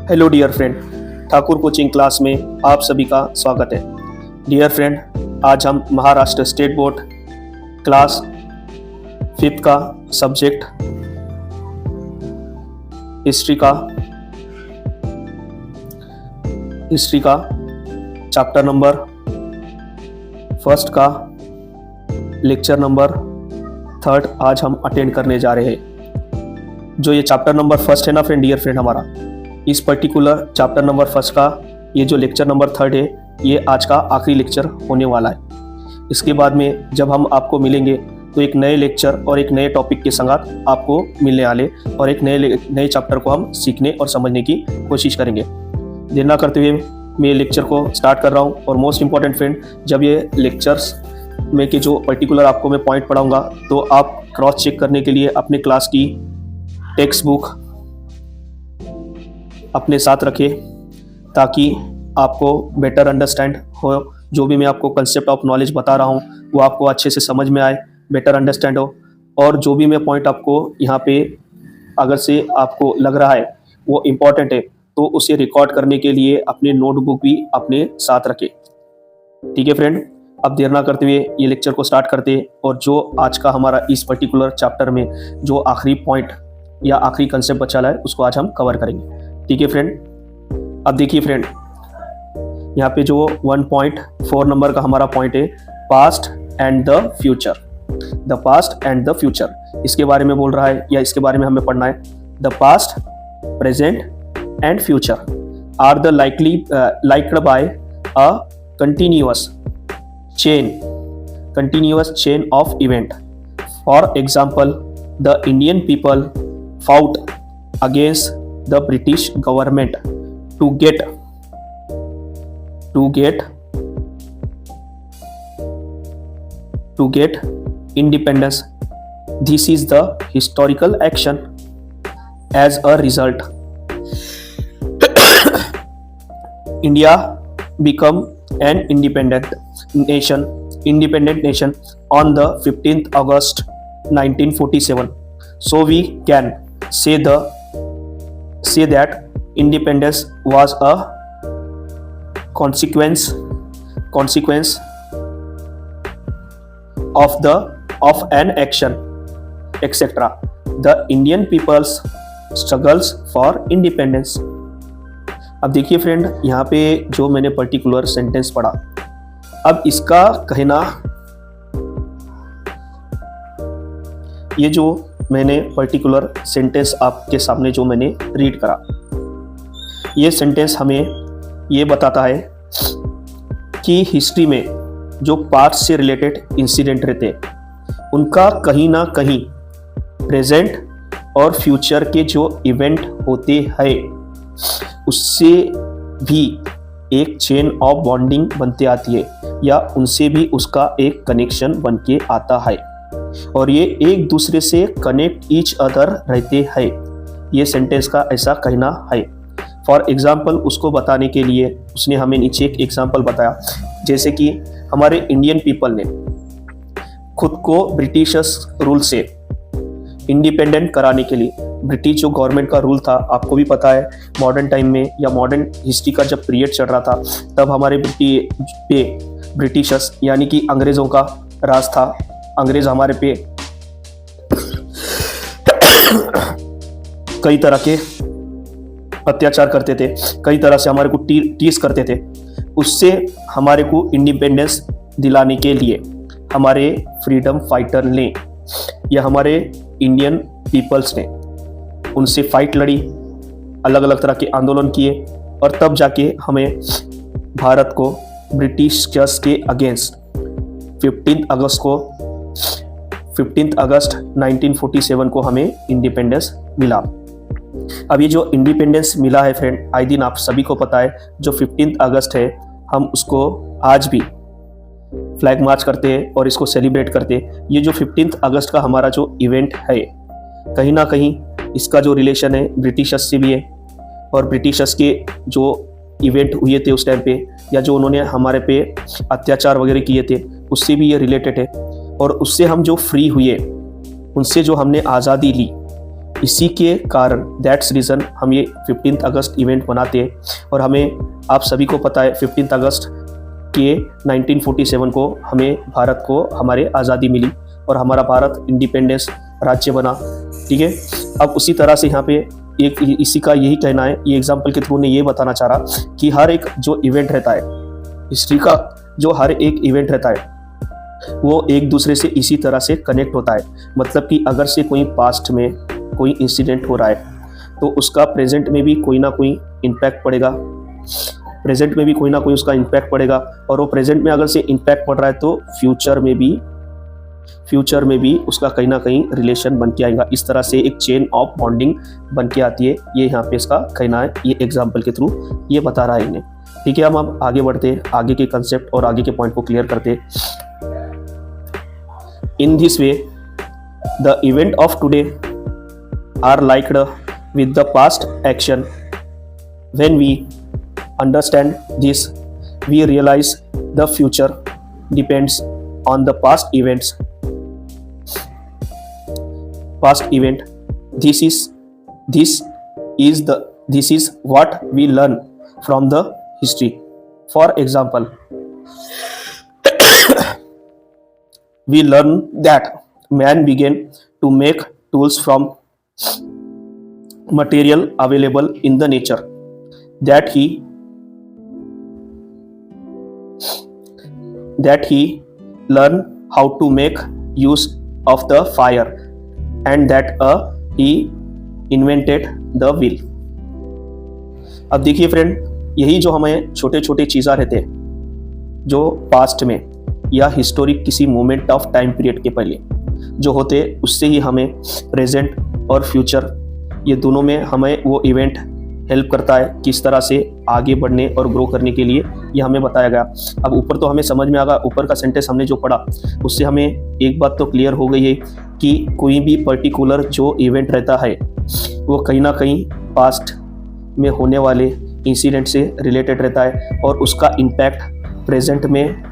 Hello dear friend, Thakur coaching class में आप सभी का स्वागत है। डियर फ्रेंड, आज हम Maharashtra state board class 5th का सब्जेक्ट हिस्ट्री का चैप्टर नंबर 1 का लेक्चर नंबर 3 आज हम अटेंड करने जा रहे हैं। जो ये चैप्टर नंबर 1 है ना फ्रेंड, डियर फ्रेंड, हमारा इस पर्टिकुलर चैप्टर नंबर 1 का ये जो लेक्चर नंबर 3 है, ये आज का आखिरी लेक्चर होने वाला है। इसके बाद में जब हम आपको मिलेंगे तो एक नए लेक्चर और एक नए टॉपिक के संग आपको मिलने वाले और एक नए चैप्टर को हम सीखने और समझने की कोशिश करेंगे। देर ना करते हुए मैं लेक्चर को स्टार्ट कर रहा हूँ। और मोस्ट इंपॉर्टेंट फ्रेंड, जब ये लेक्चर्स में के जो पर्टिकुलर आपको मैं पॉइंट पढ़ाऊँगा तो आप क्रॉस चेक करने के लिए अपने क्लास की टेक्स्ट बुक अपने साथ रखें ताकि आपको बेटर अंडरस्टैंड हो। जो भी मैं आपको कंसेप्ट ऑफ नॉलेज बता रहा हूँ वो आपको अच्छे से समझ में आए, बेटर अंडरस्टैंड हो। और जो भी मैं पॉइंट आपको यहाँ पे अगर से आपको लग रहा है वो इम्पॉर्टेंट है तो उसे रिकॉर्ड करने के लिए अपने नोटबुक भी अपने साथ रखें। ठीक है फ्रेंड, अब देर ना करते हुए ये लेक्चर को स्टार्ट करते हैं और जो आज का हमारा इस पर्टिकुलर चैप्टर में जो आखिरी पॉइंट या आखिरी कंसेप्ट बचा है उसको आज हम कवर करेंगे। ठीक है फ्रेंड, अब देखिए फ्रेंड, यहाँ पे जो 1.4 नंबर का हमारा पॉइंट है, past and the future. The past and the future इसके बारे में बोल रहा है या इसके बारे में हमें पढ़ना है। The past, present and future are the linked by a continuous chain of event. For example, the Indian people fought against the British government to get independence. This is the historical action. As a result, India become an independent nation on the 15th August 1947. So we can say that independence was a consequence of an action, etc. The Indian people's struggles for independence. अब देखिए friend, यहाँ पे जो मैंने particular sentence पढ़ा, अब इसका कहना, ये जो मैंने पर्टिकुलर सेंटेंस आपके सामने जो मैंने रीड करा, ये सेंटेंस हमें ये बताता है कि हिस्ट्री में जो पास्ट से रिलेटेड इंसिडेंट रहते उनका कहीं ना कहीं प्रेजेंट और फ्यूचर के जो इवेंट होते हैं उससे भी एक चेन ऑफ बॉन्डिंग बनते आती है या उनसे भी उसका एक कनेक्शन बन के आता है और ये एक दूसरे से कनेक्ट ईच अदर रहते हैं। ये सेंटेंस का ऐसा कहना है। फॉर एग्जाम्पल, उसको बताने के लिए उसने हमें नीचे एक एग्जाम्पल बताया, जैसे कि हमारे इंडियन पीपल ने खुद को ब्रिटिशर्स रूल से इंडिपेंडेंट कराने के लिए, ब्रिटिश जो गवर्नमेंट का रूल था आपको भी पता है, मॉडर्न टाइम में या मॉडर्न हिस्ट्री का जब पीरियड चल रहा था तब हमारे ब्रिटिशर्स यानी कि अंग्रेज़ों का राज था। अंग्रेज हमारे पे कई तरह के अत्याचार करते थे, कई तरह से हमारे को टीस करते थे। उससे हमारे को इंडिपेंडेंस दिलाने के लिए हमारे फ्रीडम फाइटर ने या हमारे इंडियन पीपल्स ने उनसे फाइट लड़ी, अलग अलग तरह के आंदोलन किए और तब जाके हमें भारत को ब्रिटिशर्स के अगेंस्ट 15th अगस्त 1947 को हमें इंडिपेंडेंस मिला। अब ये जो इंडिपेंडेंस मिला है फ्रेंड, आए दिन आप सभी को पता है, जो 15th अगस्त है हम उसको आज भी फ्लैग मार्च करते हैं और इसको सेलिब्रेट करते हैं। ये जो 15th अगस्त का हमारा जो इवेंट है, कहीं ना कहीं इसका जो रिलेशन है ब्रिटिशर्स से भी है और ब्रिटिशर्स के जो इवेंट हुए थे उस टाइम पे या जो उन्होंने हमारे पे अत्याचार वगैरह किए थे उससे भी ये रिलेटेड है। और उससे हम जो फ्री हुए, उनसे जो हमने आज़ादी ली, इसी के कारण दैट्स रीज़न हम ये 15 अगस्त इवेंट मनाते हैं। और हमें आप सभी को पता है 15 अगस्त के 1947 को हमें भारत को हमारे आज़ादी मिली और हमारा भारत इंडिपेंडेंस राज्य बना। ठीक है, अब उसी तरह से यहाँ पे एक इसी का यही कहना है, ये एग्जाम्पल के थ्रू ने ये बताना चाह रहा कि हर एक जो इवेंट रहता है, हिस्ट्री का जो हर एक इवेंट रहता है वो एक दूसरे से इसी तरह से कनेक्ट होता है। मतलब कि अगर से कोई पास्ट में कोई इंसिडेंट हो रहा है तो उसका प्रेजेंट में भी कोई ना कोई इम्पैक्ट पड़ेगा, प्रेजेंट में भी कोई ना कोई उसका इम्पैक्ट पड़ेगा, और वो प्रेजेंट में अगर से इम्पैक्ट पड़ रहा है तो फ्यूचर में भी उसका कहीं ना कहीं रिलेशन बन के आएगा। इस तरह से एक चेन ऑफ बॉन्डिंग बन के आती है, ये यहाँ पे इसका कहना है, ये एग्जाम्पल के थ्रू ये बता रहा है इन्हें। ठीक है, हम आगे बढ़ते हैं, आगे के कंसेप्ट और आगे के पॉइंट को क्लियर करते हैं। In this way the event of today are linked with the past action. When we understand this, we realize the future depends on the past events. Past event. This is what we learn from the history. For example, we learn that man began to make tools from material available in the nature, that he learned how to make use of the fire, and that he invented the wheel. अब देखिए friend, यही जो हमें छोटे छोटे चीज़ा रहते हैं जो पास्ट में या हिस्टोरिक किसी मोमेंट ऑफ टाइम पीरियड के पहले जो होते, उससे ही हमें प्रेजेंट और फ्यूचर ये दोनों में हमें वो इवेंट हेल्प करता है किस तरह से आगे बढ़ने और ग्रो करने के लिए, ये हमें बताया गया। अब ऊपर तो हमें समझ में आ गया, ऊपर का सेंटेंस हमने जो पढ़ा उससे हमें एक बात तो क्लियर हो गई है कि कोई भी पर्टिकुलर जो इवेंट रहता है वो कहीं ना कहीं पास्ट में होने वाले इंसिडेंट से रिलेटेड रहता है और उसका इम्पैक्ट प्रेजेंट में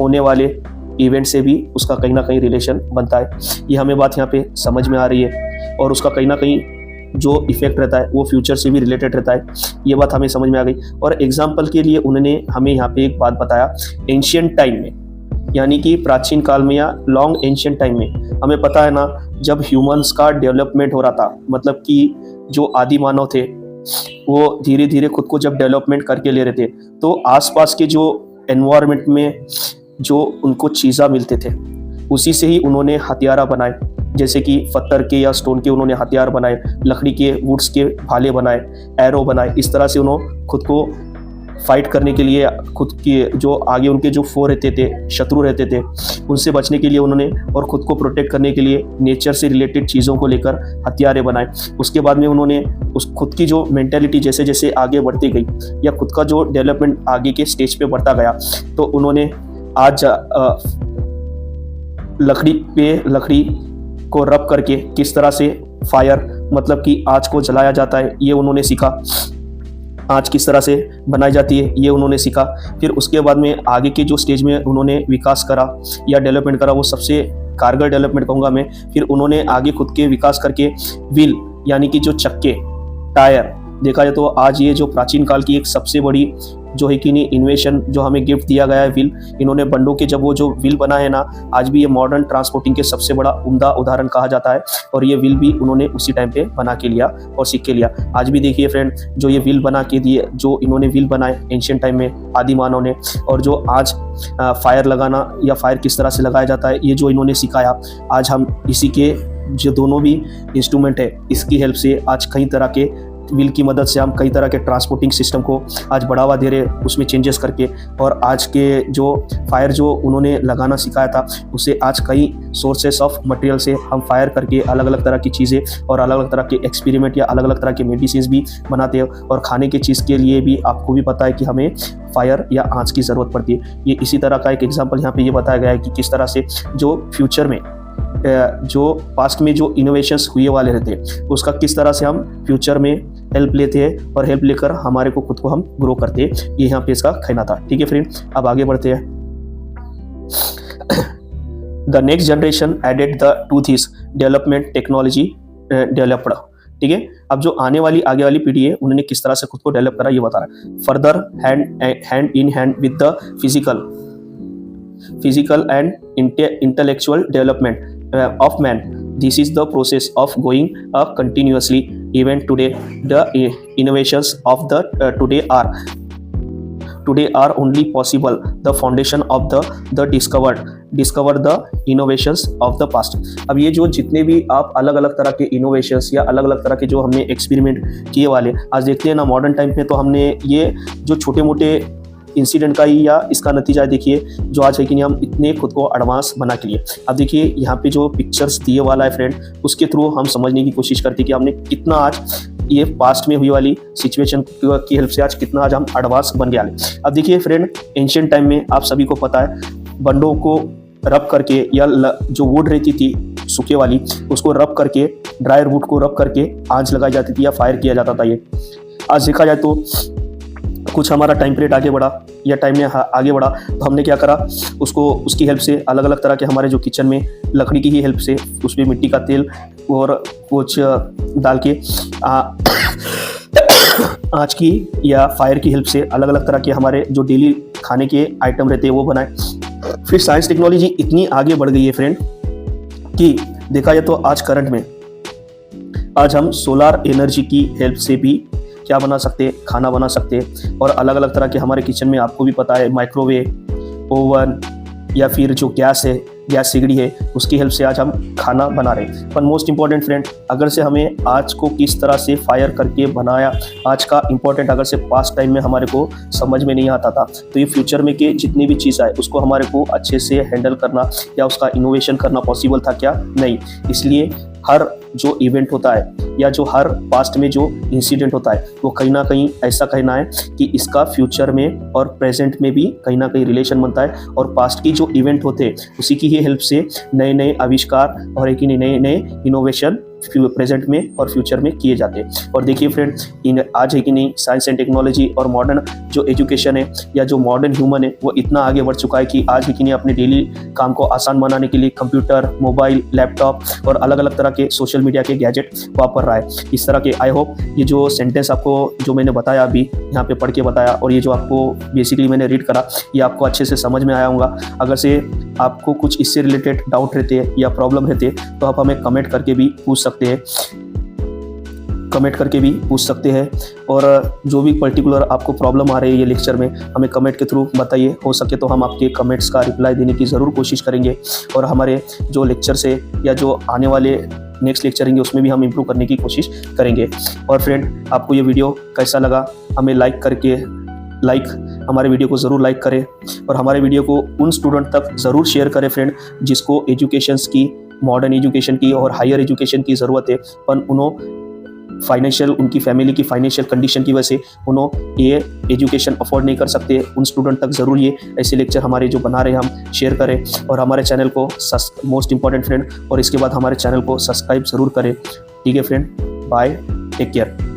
होने वाले इवेंट से भी उसका कहीं ना कहीं रिलेशन बनता है। ये हमें बात यहाँ पे समझ में आ रही है, और उसका कहीं ना कहीं जो इफेक्ट रहता है वो फ्यूचर से भी रिलेटेड रहता है, ये बात हमें समझ में आ गई। और एग्जाम्पल के लिए उन्होंने हमें यहाँ पे एक बात बताया, एंशियंट टाइम में, यानी कि प्राचीन काल में या लॉन्ग एंशियंट टाइम में, हमें पता है ना जब ह्यूमंस का डेवलपमेंट हो रहा था, मतलब कि जो आदि मानव थे वो धीरे धीरे खुद को जब डेवलपमेंट करके ले रहे थे तो आसपास के जो एनवायरनमेंट में जो उनको चीज़ा मिलते थे उसी से ही उन्होंने हथियारा बनाए, जैसे कि पत्थर के या स्टोन के उन्होंने हथियार बनाए, लकड़ी के वुड्स के भाले बनाए, एरो बनाए। इस तरह से उन्होंने खुद को फाइट करने के लिए, खुद के जो आगे उनके जो फो रहते थे, शत्रु रहते थे, उनसे बचने के लिए उन्होंने और खुद को प्रोटेक्ट करने के लिए नेचर से रिलेटेड चीज़ों को लेकर हथियारे बनाए। उसके बाद में उन्होंने उस खुद की जो मेंटेलिटी जैसे जैसे आगे बढ़ती गई या खुद का जो डेवलपमेंट आगे के स्टेज पे बढ़ता गया तो उन्होंने आज लकड़ी को रब करके किस तरह से फायर, मतलब कि आँच को जलाया जाता है, ये उन्होंने सीखा। आँच किस तरह से बनाई जाती है ये उन्होंने सीखा। फिर उसके बाद में आगे के जो स्टेज में उन्होंने विकास करा या डेवलपमेंट करा, वो सबसे कारगर डेवलपमेंट कहूँगा मैं। फिर उन्होंने आगे खुद के विकास करके व्हील, यानी कि जो चक्के, टायर, देखा जाए तो आज ये जो प्राचीन काल की एक सबसे बड़ी जो है कि नहीं इन्वेशन जो हमें गिफ्ट दिया गया है व्हील, इन्होंने बंडों के जब वो जो व्हील बना है ना, आज भी ये मॉडर्न ट्रांसपोर्टिंग के सबसे बड़ा उम्दा उदाहरण कहा जाता है। और ये व्हील भी उन्होंने उसी टाइम पे बना के लिया और सीख के लिया। आज भी देखिए फ्रेंड, जो ये व्हील बना के दिए, जो इन्होंने व्हील बनाए एंशियंट टाइम में आदि मानव ने, और जो आज फायर लगाना या फायर किस तरह से लगाया जाता है ये जो इन्होंने सिखाया, आज हम इसी के जो दोनों भी इंस्ट्रूमेंट है इसकी हेल्प से आज कई तरह के व्हील की मदद से हम कई तरह के ट्रांसपोर्टिंग सिस्टम को आज बढ़ावा दे रहे, उसमें चेंजेस करके। और आज के जो फायर जो उन्होंने लगाना सिखाया था उससे आज कई सोर्सेस ऑफ मटेरियल से हम फायर करके अलग अलग तरह की चीज़ें और अलग अलग तरह के एक्सपेरिमेंट या अलग अलग तरह के मेडिसिन भी बनाते हैं। और खाने की चीज़ के लिए भी आपको भी पता है कि हमें फायर या आँच की ज़रूरत पड़ती है। ये इसी तरह का एक एग्जाम्पल यहाँ पे ये बताया गया है कि किस तरह से जो फ्यूचर में जो पास्ट में जो इनोवेशंस हुए वाले रहते हैं उसका किस तरह से हम फ्यूचर में हेल्प लेते हैं और हेल्प लेकर हमारे को खुद को हम ग्रो करते हैं, ये यहाँ पे इसका कहना था। ठीक है फ्रेंड, अब आगे बढ़ते हैं। The next generation added the to this development technology developed. ठीक है, अब जो आगे वाली पीढ़ी है उन्होंने किस तरह से खुद को डेवलप करा ये बता रहा है। Further hand in hand with the physical and intellectual development of man, this is the process of going continuously. Even today the innovations of the today are only possible the foundation of the discover the innovations of the past। अब ये जो जितने भी आप अलग अलग तरह के इनोवेशंस या अलग अलग तरह के जो हमने एक्सपेरिमेंट किए वाले आज देखते हैं ना मॉडर्न टाइम में, तो हमने ये जो छोटे मोटे इंसिडेंट का ही या इसका नतीजा देखिए जो आज है कि नहीं हम इतने खुद को एडवांस बना के लिए। अब देखिए यहाँ पे जो पिक्चर्स दिए वाला है फ्रेंड, उसके थ्रू हम समझने की कोशिश करते हैं कि हमने कितना आज ये पास्ट में हुई वाली सिचुएशन की हेल्प से आज कितना आज हम एडवांस बन गया। अब देखिए फ्रेंड, एंशिएंट टाइम में आप सभी को पता है बंडों को रब करके या जो वुड रहती थी सूखे वाली उसको रब करके, ड्रायर वुड को रब करके आंच लगाई जाती थी या फायर किया जाता था। ये आज देखा जाए तो कुछ हमारा टाइम पीरियड आगे बढ़ा या टाइम ने आगे बढ़ा तो हमने क्या करा, उसकी हेल्प से अलग अलग तरह के हमारे जो किचन में लकड़ी की ही हेल्प से उसमें मिट्टी का तेल और कुछ डाल के आँच की या फायर की हेल्प से अलग अलग तरह के हमारे जो डेली खाने के आइटम रहते हैं वो बनाए। फिर साइंस टेक्नोलॉजी इतनी आगे बढ़ गई है फ्रेंड कि देखा जाए तो आज करंट में आज हम सोलार एनर्जी की हेल्प से भी क्या बना सकते हैं, खाना बना सकते हैं। और अलग अलग तरह के हमारे किचन में आपको भी पता है माइक्रोवेव, ओवन या फिर जो गैस है, गैस सिगड़ी है, उसकी हेल्प से आज हम खाना बना रहे हैं। पर मोस्ट इंपॉर्टेंट फ्रेंड, अगर से हमें आज को किस तरह से फायर करके बनाया आज का इंपॉर्टेंट अगर से पास्ट टाइम में हमारे को समझ में नहीं आता था तो ये फ्यूचर में के जितनी भी चीज़ आए उसको हमारे को अच्छे से हैंडल करना या उसका इनोवेशन करना पॉसिबल था क्या? नहीं। इसलिए हर जो इवेंट होता है या जो हर पास्ट में जो इंसिडेंट होता है वो कहीं ना कहीं ऐसा कहना है कि इसका फ्यूचर में और प्रेजेंट में भी कहीं ना कहीं रिलेशन बनता है और पास्ट की जो इवेंट होते हैं उसी की ही हेल्प से नए नए आविष्कार और एक नए नए इनोवेशन प्रेजेंट में और फ्यूचर में किए जाते हैं। और देखिए फ्रेंड, आज है कि नहीं साइंस एंड टेक्नोलॉजी और मॉडर्न जो एजुकेशन है या जो मॉडर्न ह्यूमन है वो इतना आगे बढ़ चुका है कि आज है कि नहीं अपने डेली काम को आसान बनाने के लिए कंप्यूटर, मोबाइल, लैपटॉप और अलग अलग तरह के सोशल मीडिया के गैजेट वापर रहा है। इस तरह के आई होप ये जो सेंटेंस आपको जो मैंने बताया अभी यहाँ पे पढ़ के बताया और ये जो आपको बेसिकली मैंने रीड करा ये आपको अच्छे से समझ में आया होगा। अगर से आपको कुछ इससे रिलेटेड डाउट रहते हैं या प्रॉब्लम रहते हैं तो आप हमें कमेंट करके भी पूछ सकते हैं और जो भी पर्टिकुलर आपको प्रॉब्लम आ रही है ये लेक्चर में हमें कमेंट के थ्रू बताइए। हो सके तो हम आपके कमेंट्स का रिप्लाई देने की ज़रूर कोशिश करेंगे और हमारे जो लेक्चर से या जो आने वाले नेक्स्ट लेक्चर रहेंगे उसमें भी हम इम्प्रूव करने की कोशिश करेंगे। और फ्रेंड, आपको ये वीडियो कैसा लगा हमें हमारे वीडियो को ज़रूर लाइक करें और हमारे वीडियो को उन स्टूडेंट तक ज़रूर शेयर करें फ्रेंड जिसको एजुकेशंस की, मॉडर्न एजुकेशन की और हायर एजुकेशन की ज़रूरत है पर उनकी फैमिली की फाइनेंशियल कंडीशन की वजह से उन्होंने ये एजुकेशन अफोर्ड नहीं कर सकते। उन स्टूडेंट तक ज़रूर ये ऐसे लेक्चर हमारे जो बना रहे हैं हम शेयर करें और हमारे चैनल को मोस्ट इंपॉर्टेंट फ्रेंड और इसके बाद हमारे चैनल को सब्सक्राइब ज़रूर करें। ठीक है फ्रेंड, बाय, टेक केयर।